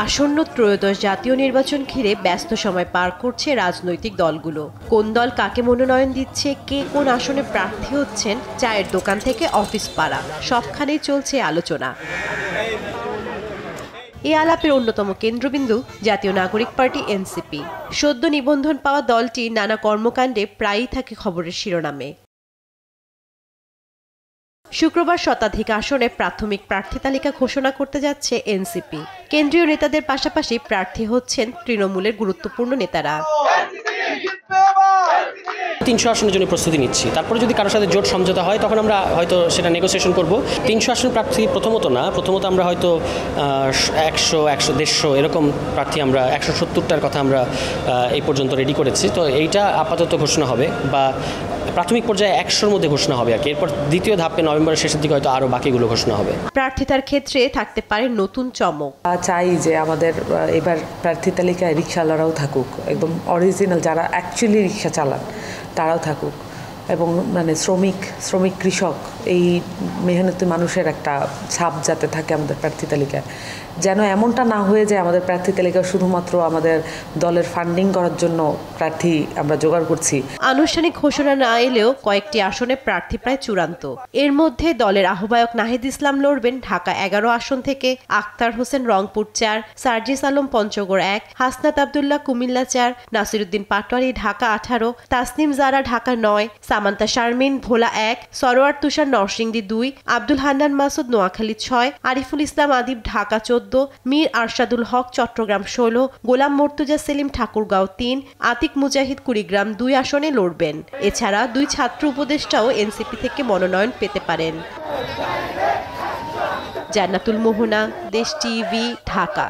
আসন্ন ত্রয়োদশ জাতীয় নির্বাচন ঘিরে ব্যস্ত সময় পার করছে রাজনৈতিক দলগুলো। কোন দল কাকে মনোনয়ন দিচ্ছে, কে কোন আসনে প্রার্থী হচ্ছেন, চায়ের দোকান থেকে অফিস পাড়া সবখানেই চলছে আলোচনা। এই আলাপের অন্যতম কেন্দ্রবিন্দু জাতীয় নাগরিক পার্টি এনসিপি। সদ্য নিবন্ধন পাওয়া দলটি নানা কর্মকাণ্ডে প্রায়ই থাকে খবরের শিরোনামে। শুক্রবার শতাধিক আসনে প্রাথমিক প্রার্থী তালিকা ঘোষণা করতে যাচ্ছে এনসিপি। কেন্দ্রীয় নেতাদের পাশাপাশি প্রার্থী হচ্ছেন তৃণমূলের গুরুত্বপূর্ণ নেতারা। ৩০০ আসনের জন্য প্রস্তুতি নিচ্ছি। তারপরে যদি কারোর সাথে জোট সমঝোতা হয় তখন আমরা হয়তো সেটা নেগোসিয়েশন করব। ৩০০ আসন প্রার্থী প্রথমত আমরা হয়তো ১০০, ১৫০ এরকম প্রার্থী আমরা ১৭০টার কথা আমরা এই পর্যন্ত রেডি করেছি। তো এইটা আপাতত ঘোষণা হবে বা প্রাথমিক পর্যায়ে ১০০-র মধ্যে ঘোষণা হবে আর কি। এরপর দ্বিতীয় ধাপে নভেম্বরের শেষের দিকে হয়তো আরও বাকিগুলো ঘোষণা হবে। প্রার্থিতার ক্ষেত্রে থাকতে পারে নতুন চমক। চাই যে আমাদের এবার প্রার্থী তালিকায় রিকশাওয়ালারাও থাকুক, একদম অরিজিনাল যারা অ্যাকচুয়ালি রিকশা চালান তারাও থাকুক, এবং মানে শ্রমিক কৃষক এই মেহনতি মানুষের একটা ছাপ যাতে থাকে আমাদের প্রার্থী তালিকায়। যেন এমনটা না হয়ে যায় আমাদের প্রার্থী তালিকায় শুধুমাত্র আমাদের দলের ফান্ডিং করার জন্য প্রার্থী আমরা জোগাড় করছি। আনুষ্ঠানিক ঘোষণা না এলেও কয়েকটি আসনে প্রার্থী প্রায় চূড়ান্ত। এর মধ্যে দলের আহ্বায়ক নাহিদ ইসলাম লড়বেন ঢাকা ১১ আসন থেকে, আখতার হোসেন রংপুর ৪, সার্জিস আলম পঞ্চগড় ১, হাসনাত আবদুল্লাহ কুমিল্লা ৪, নাসিরউদ্দিন পাটোয়ারি ঢাকা ১৮, তাসনিম জারা ঢাকা ৯, সামান্তা শারমিন ভোলা ১, সরোয়ার তুষার নরসিংদী ২, আব্দুল হান্নান মাসুদ নোয়াখালী ৬, আরিফুল ইসলাম আদিব ঢাকা ১৪, মীর আরশাদুল হক চট্টগ্রাম ১৬, গোলাম মর্তুজা সেলিম ঠাকুরগাঁও ৩, আতিক মুজাহিদ কুড়িগ্রাম ২ আসনে লড়বেন। এছাড়া ২ ছাত্র উপদেষ্টাও এনসিপি থেকে মনোনয়ন পেতে পারেন। জান্নাতুল মোহনা, দেশ টিভি, ঢাকা।